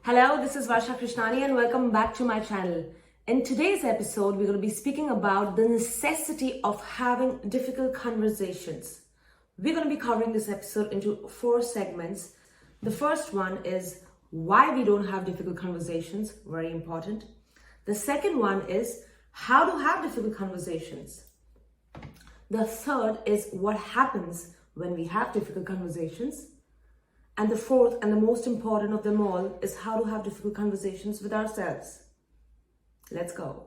Hello, this is Varsha Krishnani and welcome back to my channel. In today's episode, we're going to be speaking about the necessity of having difficult conversations. We're going to be covering this episode into 4 segments. The first one is why we don't have difficult conversations, very important. The second one is how to have difficult conversations. The third is what happens when we have difficult conversations. And the fourth and the most important of them all is how to have difficult conversations with ourselves. Let's go.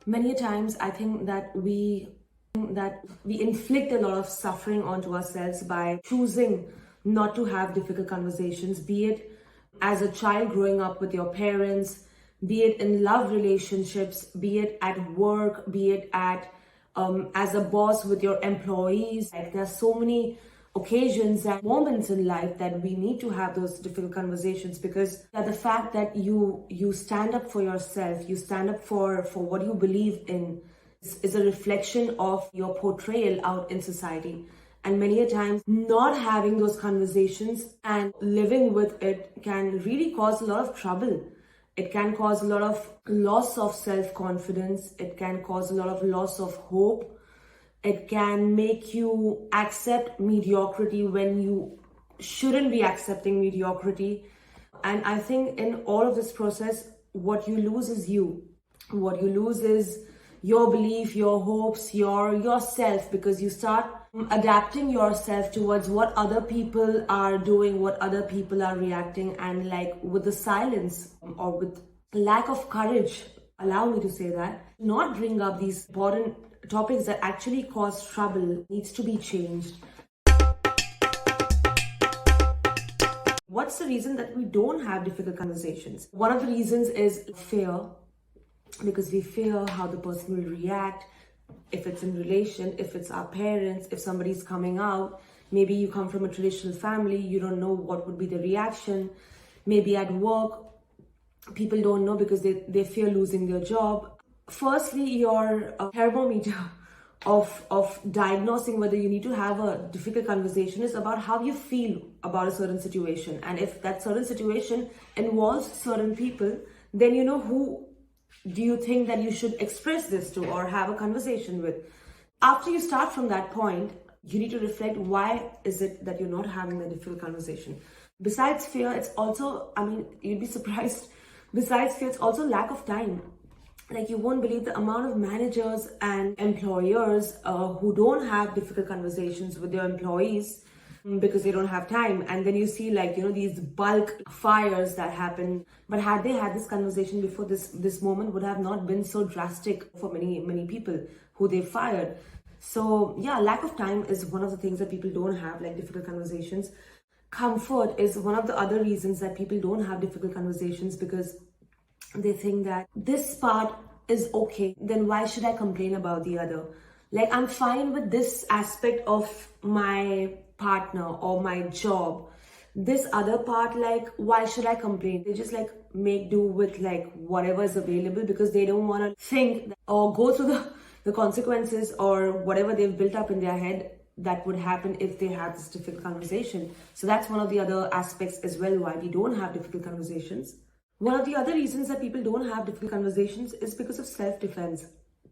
Many times I think that we inflict a lot of suffering onto ourselves by choosing not to have difficult conversations, be it as a child growing up with your parents, be it in love relationships, be it at work, be it at as a boss with your employees. Like, there's so many occasions and moments in life that we need to have those difficult conversations, because the fact that you stand up for yourself, you stand up for what you believe in is a reflection of your portrayal out in society. And many a times not having those conversations and living with it can really cause a lot of trouble. It can cause a lot of loss of self-confidence. It can cause a lot of loss of hope. It can make you accept mediocrity when you shouldn't be accepting mediocrity. And I think in all of this process, what you lose is you. What you lose is your belief, your hopes, yourself, because you start adapting yourself towards what other people are doing, what other people are reacting, and like with the silence or with lack of courage, allow me to say that, not bring up these important topics that actually cause trouble needs to be changed. What's the reason that we don't have difficult conversations? One of the reasons is fear, because we fear how the person will react. If it's in relation, if it's our parents, if somebody's coming out, maybe you come from a traditional family, you don't know what would be the reaction. Maybe at work, people don't know because they fear losing their job. Firstly, your thermometer of diagnosing whether you need to have a difficult conversation is about how you feel about a certain situation. And if that certain situation involves certain people, then you know who do you think that you should express this to or have a conversation with. After you start from that point, you need to reflect, why is it that you're not having a difficult conversation? Besides fear, it's also, you'd be surprised, besides fear, it's also lack of time. Like, you won't believe the amount of managers and employers who don't have difficult conversations with their employees because they don't have time. And then you see these bulk fires that happen. But had they had this conversation before, this moment would have not been so drastic for many people who they fired. So yeah, lack of time is one of the things that people don't have, like difficult conversations. Comfort is one of the other reasons that people don't have difficult conversations, because they think that this part is okay, then why should I complain about the other? Like, I'm fine with this aspect of my partner or my job. This other part, why should I complain? They just make do with whatever is available, because they don't want to think or go through the consequences or whatever they've built up in their head that would happen if they have this difficult conversation. So that's one of the other aspects as well why we don't have difficult conversations. One of the other reasons that people don't have difficult conversations is because of self-defense.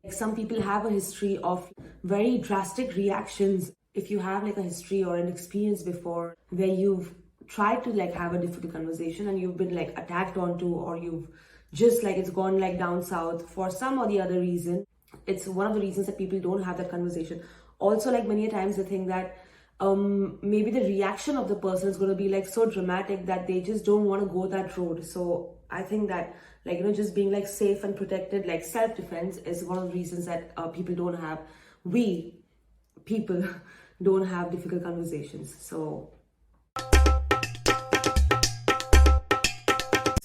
Some people have a history of very drastic reactions. If you have a history or an experience before where you've tried to have a difficult conversation and you've been attacked onto, or you've just it's gone down south for some or the other reason, it's one of the reasons that people don't have that conversation. Also, many times they think that maybe the reaction of the person is going to be so dramatic that they just don't want to go that road. So I think that just being safe and protected, self-defense, is one of the reasons that people don't have, people don't have difficult conversations. So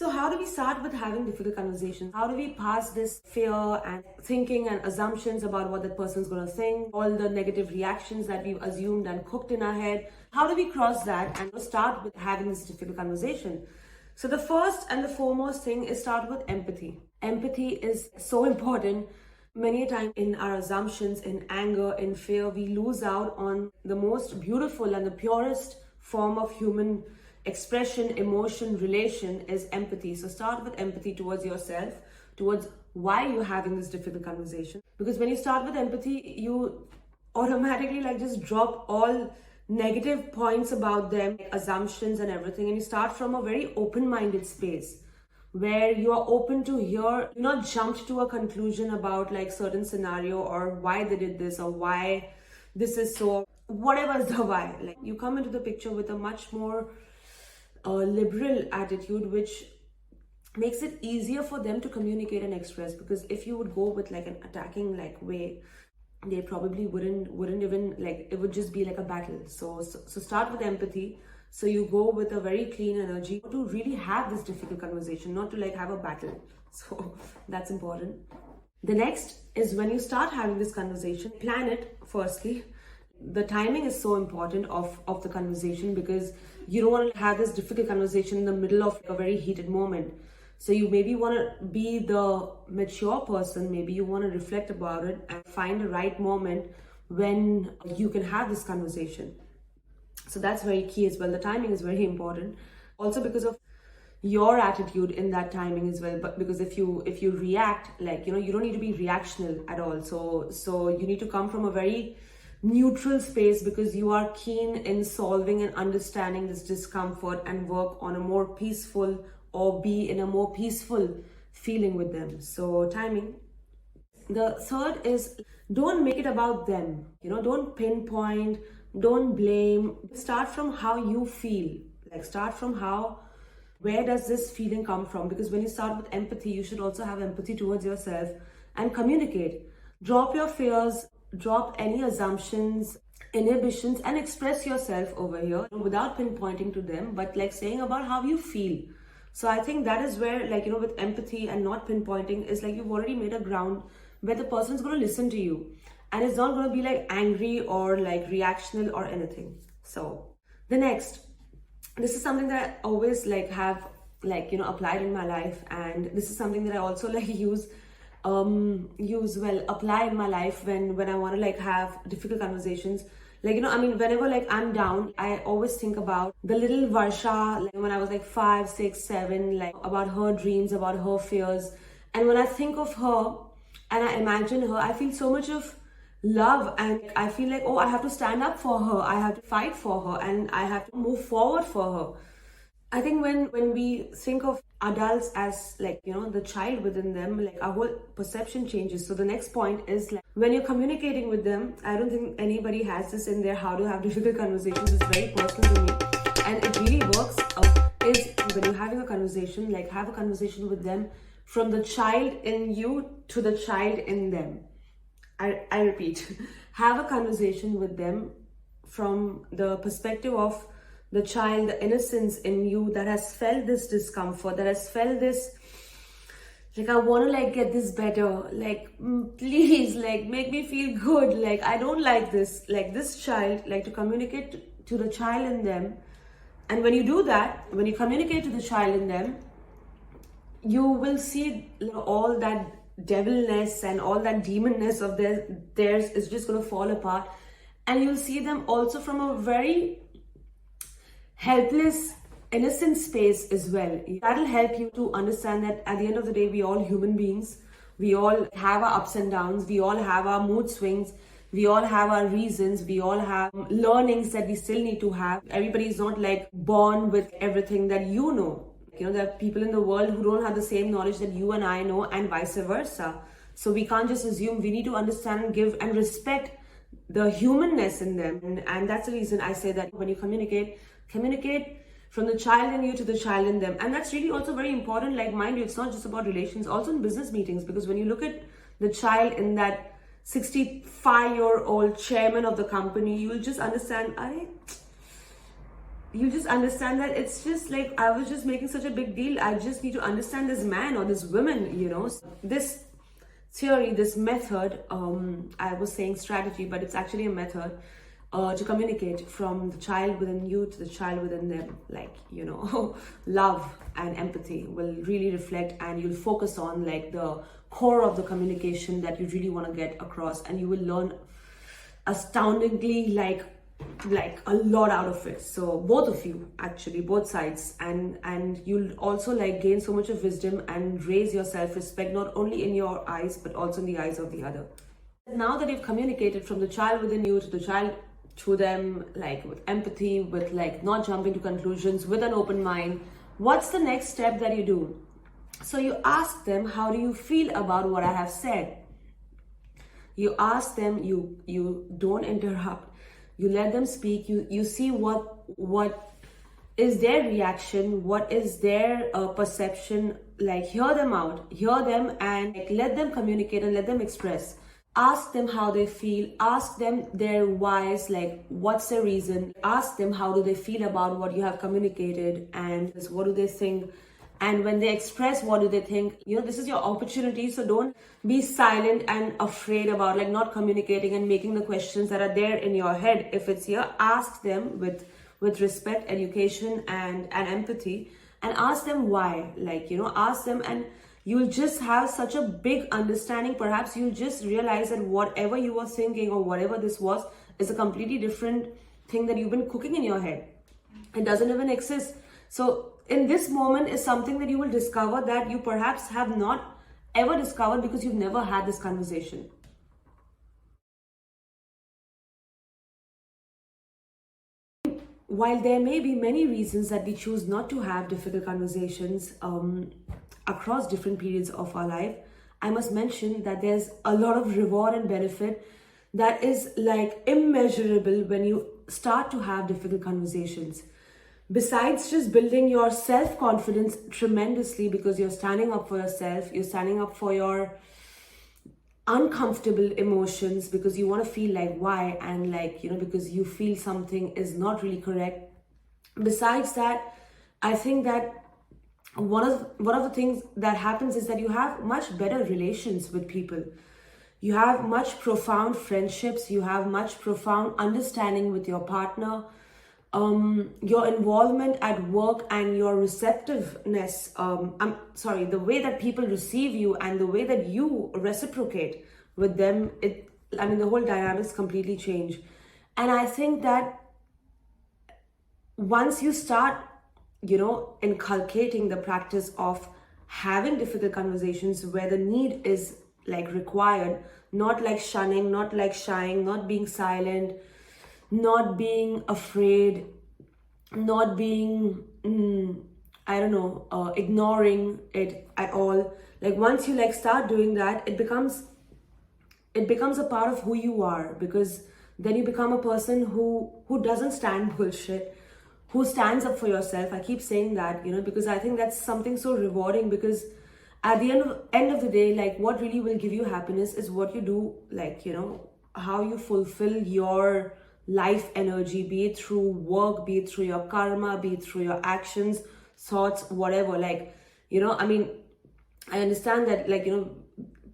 how do we start with having difficult conversations? How do we pass this fear and thinking and assumptions about what that person's going to think, all the negative reactions that we've assumed and cooked in our head? How do we cross that and start with having this difficult conversation? So the first and the foremost thing is start with empathy. Empathy is so important Many a time in our assumptions, in anger, in fear, we lose out on the most beautiful and the purest form of human expression, emotion, relation is empathy. So start with empathy towards yourself, towards why you're having this difficult conversation. Because when you start with empathy, you automatically like just drop all negative points about them, like assumptions and everything, and you start from a very open-minded space where you are open to hear, you're not jumped to a conclusion about like certain scenario or why they did this or why this is so, whatever is the why. Like you come into the picture with a much more liberal attitude, which makes it easier for them to communicate and express. Because if you would go with like an attacking like way, they probably wouldn't even like, it would just be like a battle. So start with empathy. So you go with a very clean energy to really have this difficult conversation, not to like have a battle. So that's important. The next is when you start having this conversation, plan it firstly. The timing is so important of the conversation, because you don't want to have this difficult conversation in the middle of a very heated moment. So you maybe want to be the mature person, maybe you want to reflect about it and find the right moment when you can have this conversation. So that's very key as well. The timing is very important. Also because of your attitude in that timing as well. But because if you react, like, you don't need to be reactional at all. So you need to come from a very neutral space, because you are keen in solving and understanding this discomfort and work on a more peaceful, or be in a more peaceful feeling with them. So timing. The third is, don't make it about them. Don't pinpoint, don't blame. Start from how you feel. Like start from where does this feeling come from? Because when you start with empathy, you should also have empathy towards yourself and communicate. Drop your fears, drop any assumptions, inhibitions, and express yourself over here without pinpointing to them, but like saying about how you feel. So I think that is where, like, with empathy and not pinpointing is like you've already made a ground where the person's going to listen to you, and it's not going to be like angry or like reactional or anything. So the next, this is something that I always like have like, applied in my life, and this is something that I also like apply in my life when I want to like have difficult conversations. Like, whenever like I'm down, I always think about the little Varsha, like when I was like 5, 6, 7, like about her dreams, about her fears. And when I think of her and I imagine her, I feel so much of love, and I feel like, oh, I have to stand up for her, I have to fight for her, and I have to move forward for her. I think when we think of adults as like, the child within them, like our whole perception changes. So the next point is like, when you're communicating with them, I don't think anybody has this in there, how to have difficult conversations. It's very personal to me, and it really works is when you're having a conversation, like have a conversation with them from the child in you to the child in them. I repeat, have a conversation with them from the perspective of the child, the innocence in you that has felt this discomfort, that has felt this, like, I want to like get this better, like, please, like, make me feel good, like, I don't like this, like this child, like to communicate to the child in them. And when you do that, when you communicate to the child in them, you will see all that devilness and all that demonness of theirs is just going to fall apart. And you'll see them also from a very helpless, innocent space as well. That'll help you to understand that at the end of the day, we all human beings. We all have our ups and downs. We all have our mood swings. We all have our reasons. We all have learnings that we still need to have. Everybody is not like born with everything that you know. There are people in the world who don't have the same knowledge that you and I know, and vice versa. So we can't just assume. We need to understand and give and respect the humanness in them. And that's the reason I say that when you communicate from the child in you to the child in them. And that's really also very important. Like, mind you, it's not just about relations, also in business meetings, because when you look at the child in that 65-year-old chairman of the company, you'll just understand, that it's just like, I was just making such a big deal. I just need to understand this man or this woman, This theory, this method, I was saying strategy, but it's actually a method, to communicate from the child within you to the child within them. Like, love and empathy will really reflect, and you'll focus on like the core of the communication that you really want to get across, and you will learn astoundingly like a lot out of it. So both of you, actually, both sides, and you'll also like gain so much of wisdom and raise your self-respect, not only in your eyes but also in the eyes of the other. Now that you've communicated from the child within you to the child to them, like with empathy, with like not jumping to conclusions, with an open mind, what's the next step that you do? So you ask them, how do you feel about what I have said? You ask them, you don't interrupt, you let them speak, you see what is their reaction, what is their perception, like hear them out, hear them, and like, let them communicate and let them express. Ask them how they feel, ask them their whys, like what's their reason, ask them how do they feel about what you have communicated, and what do they think. And when they express what do they think, this is your opportunity. So don't be silent and afraid about like not communicating and making the questions that are there in your head. If it's here, ask them with respect, education, and empathy, and ask them why. Like, ask them, and you'll just have such a big understanding. Perhaps you'll just realize that whatever you were thinking or whatever this was is a completely different thing that you've been cooking in your head. It doesn't even exist. So in this moment is something that you will discover that you perhaps have not ever discovered because you've never had this conversation. While there may be many reasons that we choose not to have difficult conversations across different periods of our life, I must mention that there's a lot of reward and benefit that is like immeasurable when you start to have difficult conversations. Besides just building your self-confidence tremendously, because you're standing up for yourself, you're standing up for your uncomfortable emotions, because you want to feel like why, and like, because you feel something is not really correct. Besides that, I think that one of the things that happens is that you have much better relations with people. You have much profound friendships, you have much profound understanding with your partner. Your involvement at work and your receptiveness, the way that people receive you and the way that you reciprocate with them, the whole dynamics completely change. And I think that once you start, inculcating the practice of having difficult conversations where the need is like required, not like shunning, not like shying, not being silent, not being afraid, not being, ignoring it at all. Like once you like start doing that, it becomes a part of who you are, because then you become a person who doesn't stand bullshit, who stands up for yourself. I keep saying that, because I think that's something so rewarding, because at the end of the day, like what really will give you happiness is what you do, like, how you fulfill your life energy, be it through work, be it through your karma, be it through your actions, thoughts, whatever. Like, I understand that, like,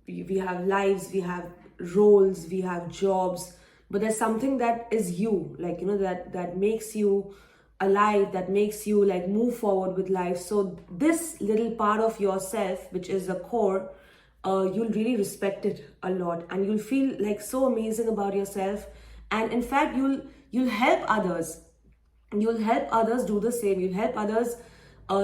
we have lives, we have roles, we have jobs, but there's something that is you, like, that makes you alive, that makes you like move forward with life. So this little part of yourself, which is the core, you'll really respect it a lot, and you'll feel like so amazing about yourself. And in fact, you'll help others. You'll help others do the same. You'll help others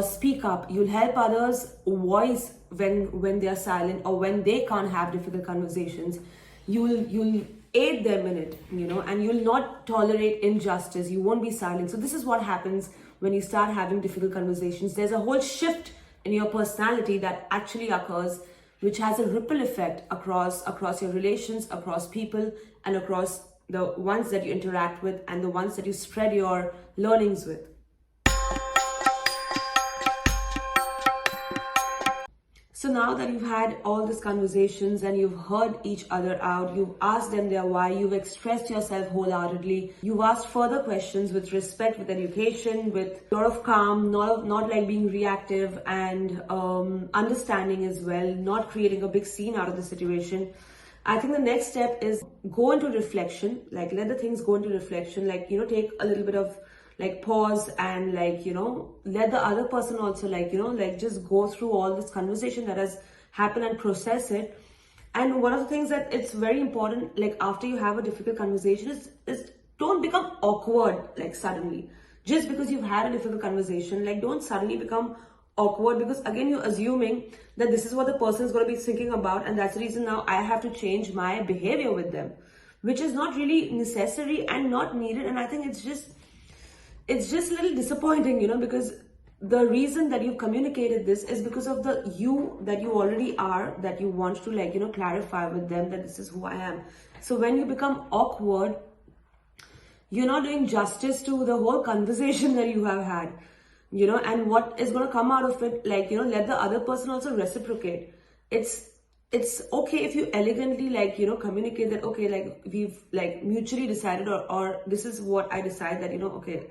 speak up. You'll help others voice when they're silent or when they can't have difficult conversations. You'll aid them in it, and you'll not tolerate injustice. You won't be silent. So this is what happens when you start having difficult conversations. There's a whole shift in your personality that actually occurs, which has a ripple effect across your relations, across people, and across the ones that you interact with and the ones that you spread your learnings with. So now that you've had all these conversations and you've heard each other out, you've asked them their why, you've expressed yourself wholeheartedly, you've asked further questions with respect, with education, with a lot of calm, not like being reactive, and understanding as well, not creating a big scene out of the situation. I think the next step is go into reflection, like let the things go into reflection, like, take a little bit of like pause and like, let the other person also like, like just go through all this conversation that has happened and process it. And one of the things that it's very important, like after you have a difficult conversation is don't become awkward like suddenly. Just because you've had a difficult conversation, like don't suddenly become awkward, because again you're assuming that this is what the person is going to be thinking about, and that's the reason now I have to change my behavior with them, which is not really necessary and not needed. And I think it's just a little disappointing, because the reason that you've communicated this is because of the you that you already are, that you want to like, clarify with them that this is who I am. So when you become awkward, you're not doing justice to the whole conversation that you have had, and what is going to come out of it, like, let the other person also reciprocate. It's okay if you elegantly like, communicate that, okay, like we've like mutually decided, or this is what I decide that, okay,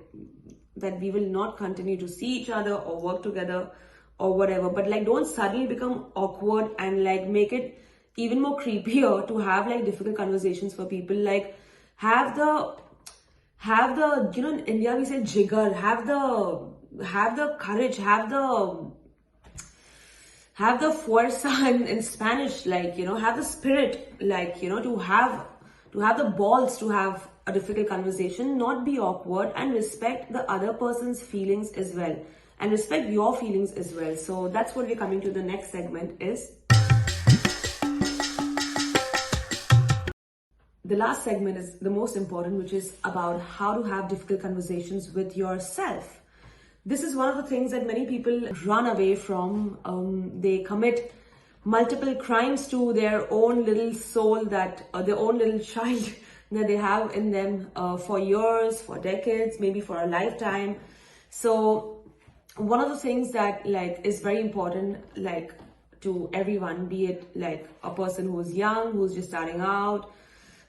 that we will not continue to see each other or work together or whatever. But like don't suddenly become awkward and like make it even more creepier to have like difficult conversations for people. Like have the in India we say jigger, have the courage, have the fuerza in Spanish, like, have the spirit, like, to have the balls to have a difficult conversation, not be awkward, and respect the other person's feelings as well, and respect your feelings as well. So that's what we're coming to. The next segment is the last segment is the most important, which is about how to have difficult conversations with yourself. This is one of the things that many people run away from. They commit multiple crimes to their own little soul, that their own little child that they have in them for years, for decades, maybe for a lifetime. So one of the things that like is very important, like to everyone, be it like a person who's young, who's just starting out,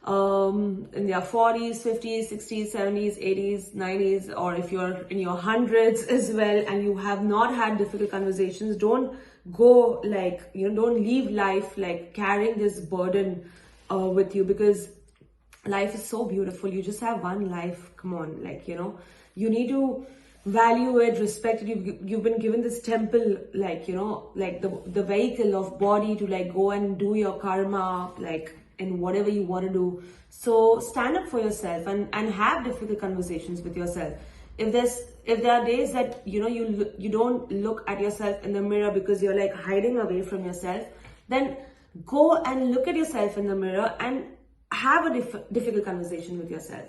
in their 40s, 50s, 60s, 70s, 80s, 90s, or if you're in your hundreds as well and you have not had difficult conversations, don't go like, don't leave life like carrying this burden with you, because life is so beautiful. You just have one life. Come on, like, you need to value it, respect it. You've been given this temple, like, like the vehicle of body to like go and do your karma, like in whatever you want to do. So stand up for yourself and have difficult conversations with yourself. If there are days that you don't look at yourself in the mirror because you're like hiding away from yourself, then go and look at yourself in the mirror and have a difficult conversation with yourself.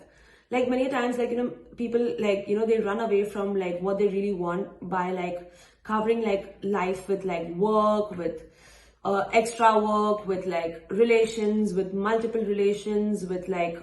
Like many times, like, people like, they run away from like what they really want by like covering like life with like work, with extra work, with like relations, with multiple relations, with like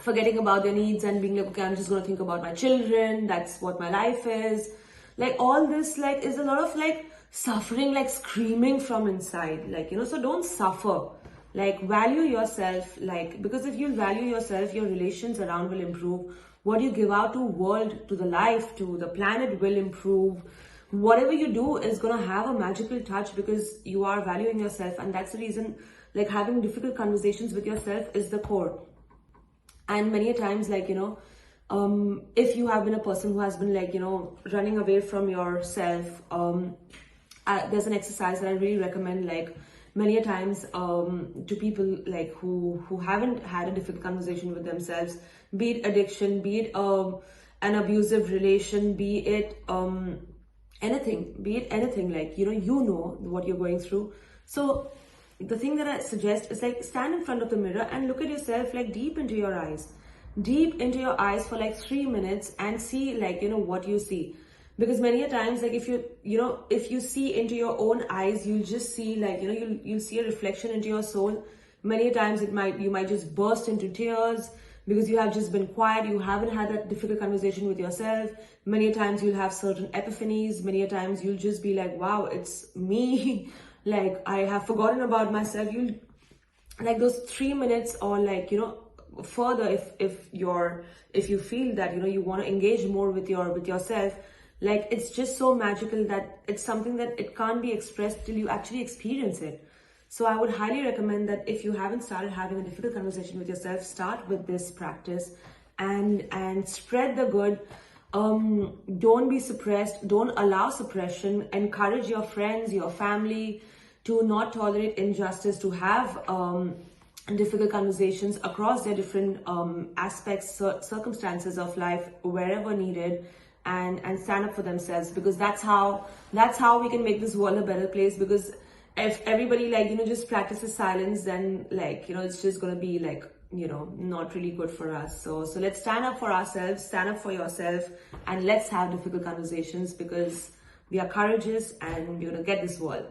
forgetting about their needs and being like, okay, I'm just going to think about my children, that's what my life is. Like all this like is a lot of like suffering, like screaming from inside, like, so don't suffer. Like value yourself, like, because if you value yourself, your relations around will improve. What you give out to world, to the life, to the planet will improve. Whatever you do is going to have a magical touch because you are valuing yourself. And that's the reason, like, having difficult conversations with yourself is the core. And many a times, like, if you have been a person who has been like, running away from yourself, there's an exercise that I really recommend, like, many a times to people like who haven't had a difficult conversation with themselves, be it addiction, be it an abusive relation, be it anything, like, you know what you're going through. So the thing that I suggest is like stand in front of the mirror and look at yourself like deep into your eyes for like 3 minutes and see, like, what you see. Because many a times, like, if you see into your own eyes, you'll just see, like, you'll see a reflection into your soul. Many a times you might just burst into tears because you have just been quiet. You haven't had that difficult conversation with yourself. Many a times you'll have certain epiphanies. Many a times you'll just be like, wow, it's me. Like, I have forgotten about myself. You'll, like, those 3 minutes, or like, further, if you feel that, you want to engage more with yourself, like, it's just so magical that it's something that it can't be expressed till you actually experience it. So I would highly recommend that if you haven't started having a difficult conversation with yourself, start with this practice and spread the good. Don't be suppressed. Don't allow suppression. Encourage your friends, your family to not tolerate injustice, to have difficult conversations across their different aspects, circumstances of life, wherever needed, and stand up for themselves, because that's how we can make this world a better place. Because if everybody just practices silence, then it's just gonna be not really good for us. So let's stand up for ourselves, stand up for yourself, and let's have difficult conversations, because we are courageous and we're gonna get this world.